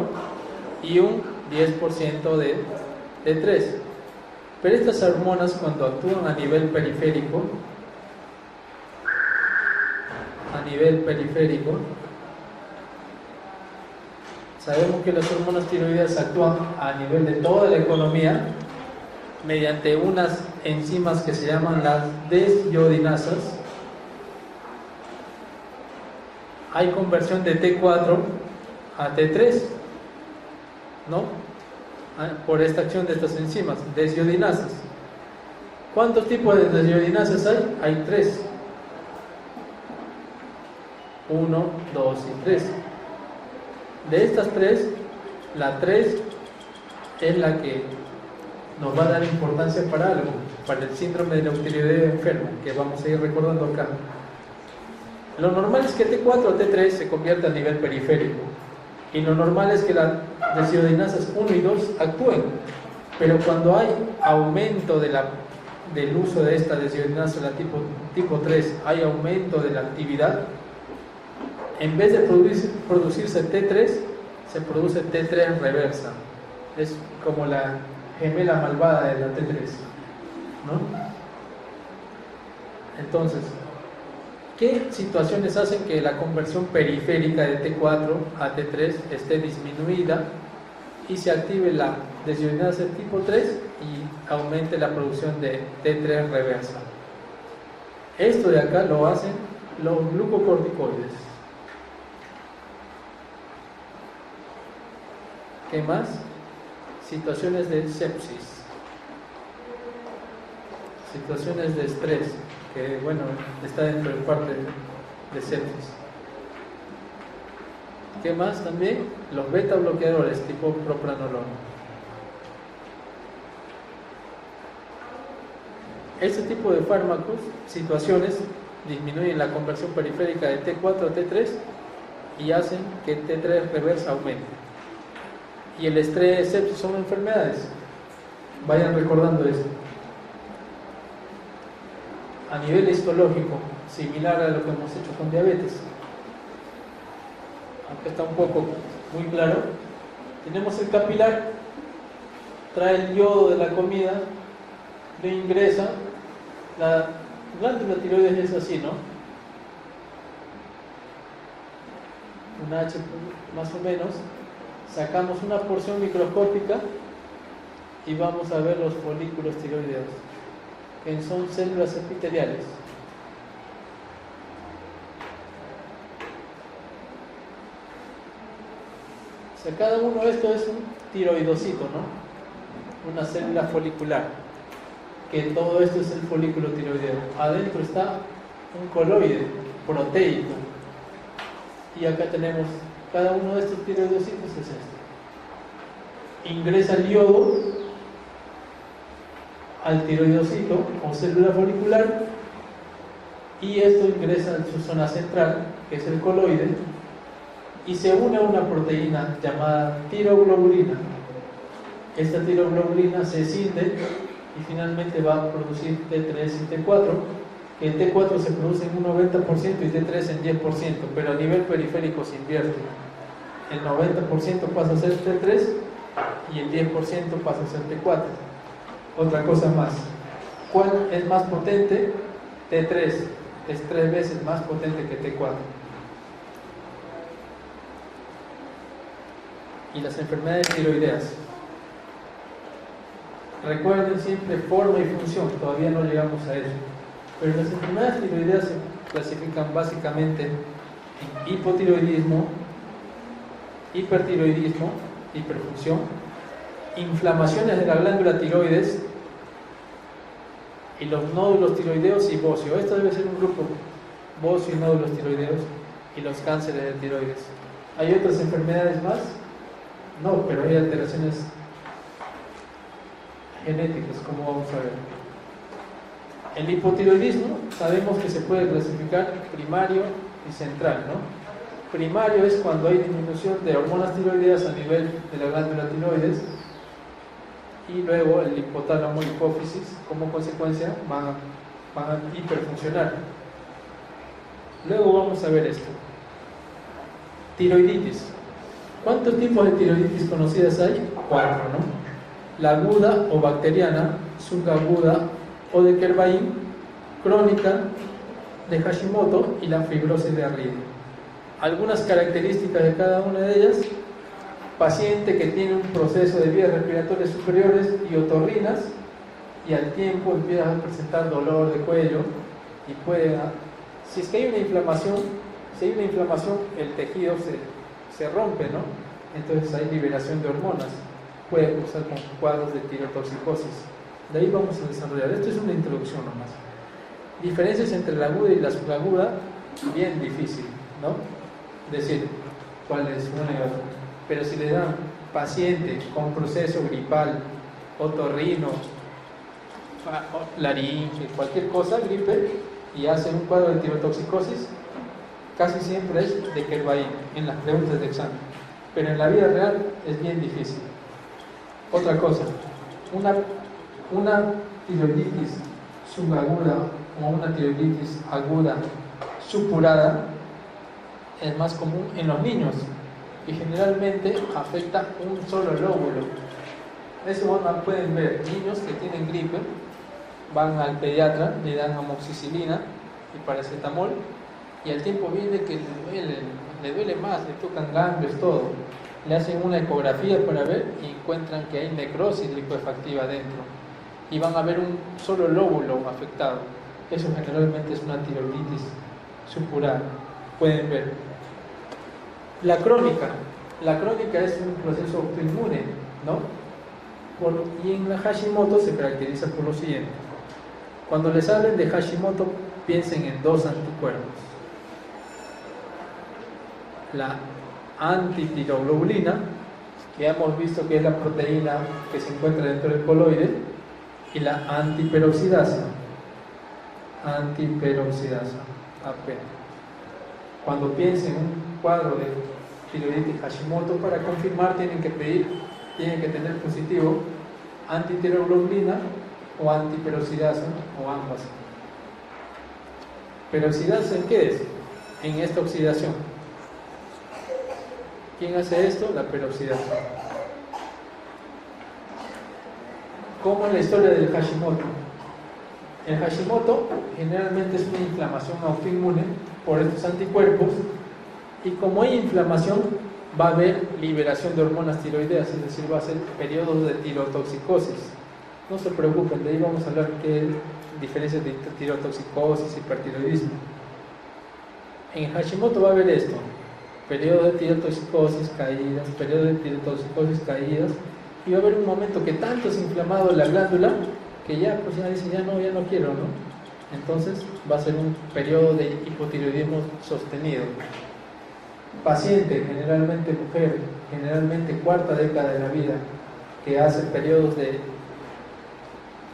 y un 10% de T3. Pero estas hormonas, cuando actúan a nivel periférico, sabemos que las hormonas tiroideas actúan a nivel de toda la economía mediante unas enzimas que se llaman las desiodinasas. Hay conversión de T4 a T3, ¿no? Por esta acción de estas enzimas, desiodinasas. ¿Cuántos tipos de desiodinasas hay? Hay 3. 1, 2 y 3. De estas 3, la 3 es la que nos va a dar importancia para algo, para el síndrome de la tiroidea enferma, que vamos a ir recordando acá. Lo normal es que T4 o T3 se convierta a nivel periférico, y lo normal es que las desiodinasas 1 y 2 actúen, pero cuando hay aumento del uso de esta desiodinasa, la tipo 3, hay aumento de la actividad, en vez de producirse T3, se produce T3 reversa. Es como la gemela malvada de la T3, ¿no? Entonces, ¿qué situaciones hacen que la conversión periférica de T4 a T3 esté disminuida y se active la desiodinasa tipo 3 y aumente la producción de T3 reversa? Esto de acá lo hacen los glucocorticoides. ¿Qué más? Situaciones de sepsis, situaciones de estrés, que bueno, está dentro de parte de sepsis. ¿Qué más también? Los beta bloqueadores tipo propranolol. Este tipo de fármacos, situaciones, disminuyen la conversión periférica de T4 a T3 y hacen que T3 reversa aumente. Y el estrés y sepsis son enfermedades. Vayan recordando esto. A nivel histológico, similar a lo que hemos hecho con diabetes, aunque está un poco muy claro, tenemos el capilar, trae el yodo de la comida, lo ingresa, la glándula tiroides es así, ¿no? Un H más o menos. Sacamos una porción microscópica y vamos a ver los folículos tiroideos, que son células epiteliales. O sea, cada uno de estos es un tiroidocito, ¿no? Una célula folicular, que todo esto es el folículo tiroideo. Adentro está un coloide proteico, y acá tenemos cada uno de estos tiroidocitos. Es este. Ingresa el yodo al tiroidocito o célula folicular, y esto ingresa en su zona central, que es el coloide, y se une a una proteína llamada tiroglobulina. Esta tiroglobulina se escinde y finalmente va a producir T3 y T4, que el T4 se produce en un 90% y T3 en 10%, pero a nivel periférico se invierte. El 90% pasa a ser T3 y el 10% pasa a ser T4. Otra cosa más, ¿cuál es más potente? T3 es 3 veces más potente que T4. Y las enfermedades tiroideas. Recuerden siempre forma y función, todavía no llegamos a eso. Pero las enfermedades tiroideas se clasifican básicamente en hipotiroidismo, hipertiroidismo, hiperfunción, inflamaciones de la glándula tiroides y los nódulos tiroideos y bocio. Esto debe ser un grupo, bocio y nódulos tiroideos y los cánceres de tiroides. ¿Hay otras enfermedades más? No, pero hay alteraciones genéticas, como vamos a ver. El hipotiroidismo sabemos que se puede clasificar primario y central, ¿no? Primario es cuando hay disminución de hormonas tiroideas a nivel de la glándula tiroides y luego el hipotálamo y hipófisis como consecuencia van a hiperfuncionar. Luego vamos a ver esto. Tiroiditis. ¿Cuántos tipos de tiroiditis conocidas hay? 4, ¿no? La aguda o bacteriana, subaguda o de Kervain, crónica de Hashimoto y la fibrosis de Arrhidie. Algunas características de cada una de ellas: paciente que tiene un proceso de vías respiratorias superiores y otorrinas y al tiempo empieza a presentar dolor de cuello y si es que hay una inflamación, el tejido se rompe, ¿no? Entonces hay liberación de hormonas, puede cursar con cuadros de tirotoxicosis. De ahí vamos a desarrollar. Esto es una introducción nomás. Diferencias entre la aguda y la subaguda, bien difícil, ¿no? Decir cuál es una y otra. Pero si le dan paciente con proceso gripal, otorrino, laringe, cualquier cosa, gripe, y hacen un cuadro de tirotoxicosis, casi siempre es de Kervain en las preguntas de examen. Pero en la vida real es bien difícil. Otra cosa, una tiroiditis subaguda o una tiroiditis aguda supurada es más común en los niños y generalmente afecta un solo lóbulo. Eso pueden ver, niños que tienen gripe, van al pediatra, le dan amoxicilina y paracetamol y al tiempo viene que le duele más, le tocan ganglios, todo. Le hacen una ecografía para ver y encuentran que hay necrosis lipoefactiva dentro y van a ver un solo lóbulo afectado. Eso generalmente es una tiroiditis supurada, pueden ver. La crónica es un proceso autoinmune, ¿no? Y en la Hashimoto se caracteriza por lo siguiente: cuando les hablen de Hashimoto, piensen en 2 anticuerpos: la antitiroglobulina, que ya hemos visto que es la proteína que se encuentra dentro del coloide, y la antiperoxidasa, AP. Cuando piensen en un cuadro de tiroiditis Hashimoto, para confirmar tienen que tener positivo antitiroglobulina o antiperoxidasa, o ambas. ¿Peroxidasa en qué es? En esta oxidación. ¿Quién hace esto? La peroxidasa. ¿Cómo es la historia del Hashimoto? El Hashimoto generalmente es una inflamación autoinmune por estos anticuerpos, y como hay inflamación va a haber liberación de hormonas tiroideas, es decir, va a ser periodos de tirotoxicosis. No se preocupen, de ahí vamos a hablar qué diferencias de tirotoxicosis y hipertiroidismo. En Hashimoto va a haber esto: periodo de tirotoxicosis, caídas, periodo de tirotoxicosis, caídas, y va a haber un momento que tanto es inflamado la glándula que ya dice, ya no quiero, ¿no? Entonces va a ser un periodo de hipotiroidismo sostenido. Paciente, generalmente mujer, generalmente cuarta década de la vida, que hace periodos de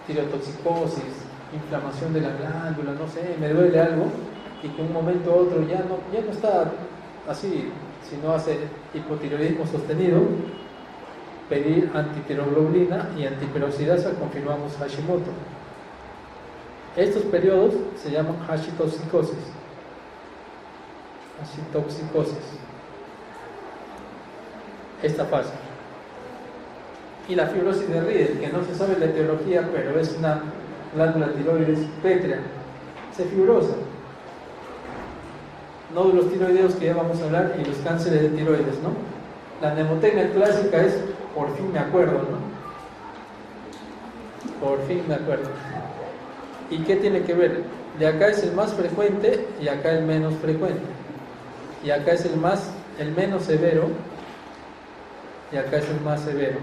tirotoxicosis, inflamación de la glándula, no sé, me duele algo, y que un momento u otro ya no está así, sino hace hipotiroidismo sostenido, pedir antitiroglobulina y antiperoxidasa, confirmamos Hashimoto. Estos periodos se llaman hashitoxicosis. Hashitoxicosis. Esta fase. Y la fibrosis de Riedel, que no se sabe la etiología, pero es una glándula tiroides pétrea, se fibrosa. Nódulos tiroideos que ya vamos a hablar, y los cánceres de tiroides, ¿no? La mnemotecnia clásica es por fin me acuerdo, ¿no? Por fin me acuerdo. ¿Y qué tiene que ver? De acá es el más frecuente y acá el menos frecuente. Y acá es el menos severo y acá es el más severo.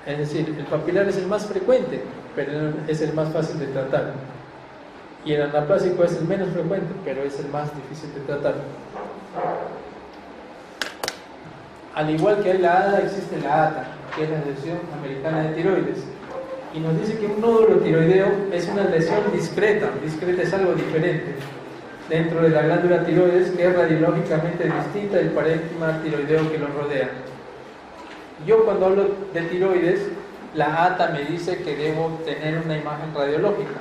Es decir, el papilar es el más frecuente, pero es el más fácil de tratar. Y el anaplásico es el menos frecuente, pero es el más difícil de tratar. Al igual que hay la ADA, existe la ATA, que es la Asociación Americana de Tiroides. Y nos dice que un nódulo tiroideo es una lesión discreta. Discreta es algo diferente dentro de la glándula tiroides, que es radiológicamente distinta del parénquima tiroideo que lo rodea. Yo cuando hablo de tiroides, la ATA me dice que debo tener una imagen radiológica.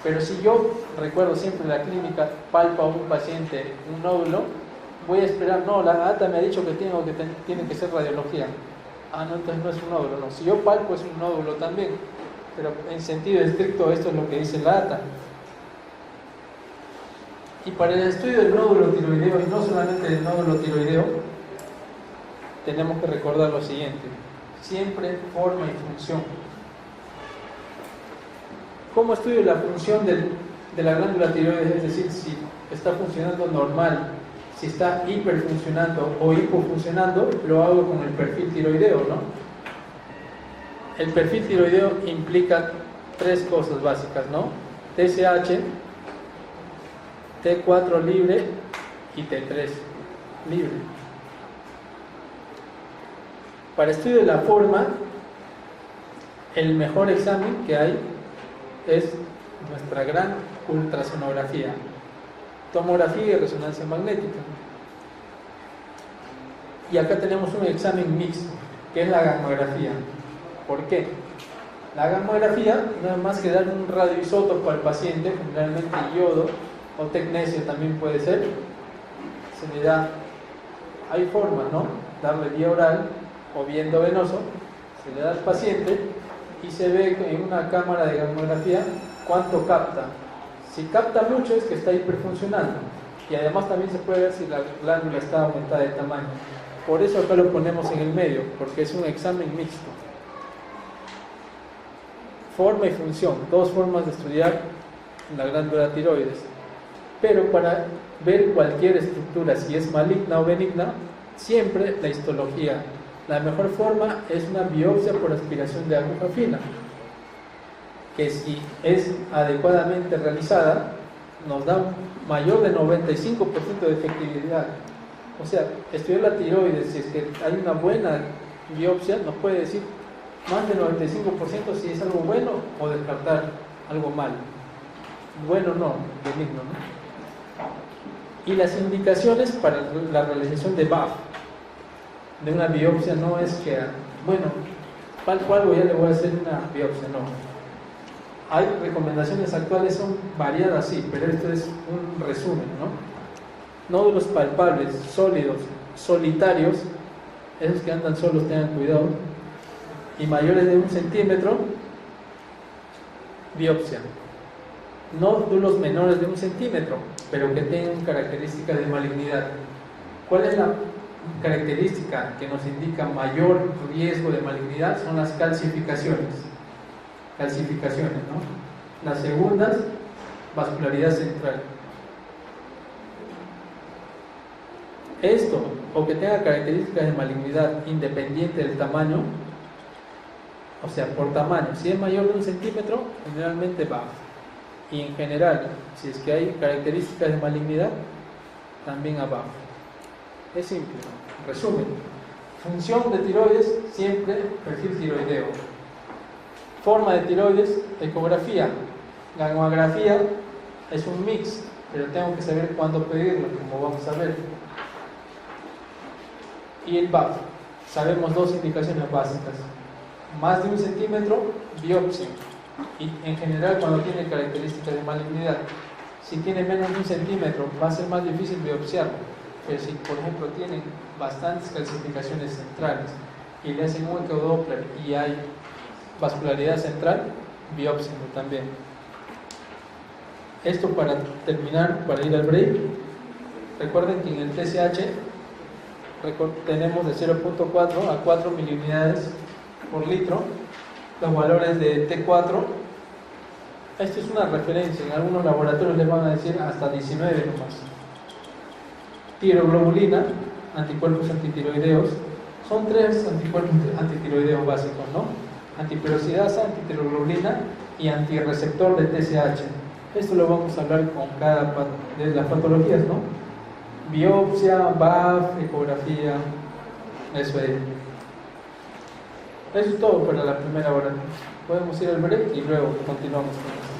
Pero si yo recuerdo siempre en la clínica, palpo a un paciente un nódulo, voy a esperar, no, la ATA me ha dicho que tiene que ser radiología. Ah, no, entonces no es un nódulo, no. Si yo palpo es un nódulo también, pero en sentido estricto esto es lo que dice la ATA. Y para el estudio del nódulo tiroideo, y no solamente del nódulo tiroideo, tenemos que recordar lo siguiente: siempre forma y función. ¿Cómo estudio la función de la glándula tiroides? Es decir, si está funcionando normal, si está hiperfuncionando o hipofuncionando, lo hago con el perfil tiroideo, ¿no? El perfil tiroideo implica tres cosas básicas, ¿no? TSH, T4 libre y T3 libre. Para estudio de la forma, el mejor examen que hay es nuestra gran ultrasonografía, tomografía y resonancia magnética. Y acá tenemos un examen mixto, que es la gamografía. ¿Por qué? La gamografía no es más que dar un radioisótopo al paciente, generalmente yodo o tecnesio también puede ser. Se le da, hay formas, ¿no? Darle vía oral o vía endovenoso, se le da al paciente y se ve en una cámara de gamografía cuánto capta. Si capta mucho es que está hiperfuncionando, y además también se puede ver si la glándula está aumentada de tamaño. Por eso acá lo ponemos en el medio, porque es un examen mixto. Forma y función, dos formas de estudiar la glándula tiroides. Pero para ver cualquier estructura, si es maligna o benigna, siempre la histología. La mejor forma es una biopsia por aspiración de aguja fina, que si es adecuadamente realizada, nos da un mayor de 95% de efectividad. O sea, estudiar la tiroides, si es que hay una buena biopsia, nos puede decir más del 95% si es algo bueno o descartar algo malo. Bueno no, benigno, ¿no? Y las indicaciones para la realización de BAF, de una biopsia, no es que, bueno, palpo algo, ya le voy a hacer una biopsia, no. Hay recomendaciones actuales, son variadas, sí, pero esto es un resumen, ¿no? Nódulos palpables, sólidos, solitarios, esos que andan solos tengan cuidado, y mayores de 1 centímetro, biopsia. Nódulos menores de 1 centímetro, pero que tengan características de malignidad. ¿Cuál es la característica que nos indica mayor riesgo de malignidad? Son las calcificaciones. Calcificaciones, ¿no? Las segundas, vascularidad central. Esto, o que tenga características de malignidad independiente del tamaño, o sea, por tamaño, si es mayor de 1 centímetro, generalmente va. Y en general, si es que hay características de malignidad, también abajo. Es simple, ¿no? Resumen: función de tiroides, siempre perfil tiroideo. Forma de tiroides, ecografía. Gamografía es un mix, pero tengo que saber cuándo pedirlo, como vamos a ver. Y el BAF, sabemos dos indicaciones básicas: más de 1 centímetro, biopsia; Y en general, cuando tiene características de malignidad, si tiene menos de 1 centímetro, va a ser más difícil biopsiarlo. Pero si, por ejemplo, tienen bastantes calcificaciones centrales y le hacen un ecodoppler y hay vascularidad central, biópsienlo también. Esto para terminar, para ir al break. Recuerden que en el TSH tenemos de 0.4 a 4 miliunidades por litro. Los valores de T4, esto es una referencia, en algunos laboratorios les van a decir hasta 19 nomás. Tiroglobulina, anticuerpos antitiroideos, son 3 anticuerpos antitiroideos básicos, ¿no? Antiperoxidasa, antitiroglobulina y antirreceptor de TSH. Esto lo vamos a hablar con cada de las patologías, ¿no? Biopsia, BAF, ecografía, eso es. Eso es todo para la primera hora. Podemos ir al break y luego continuamos con esto.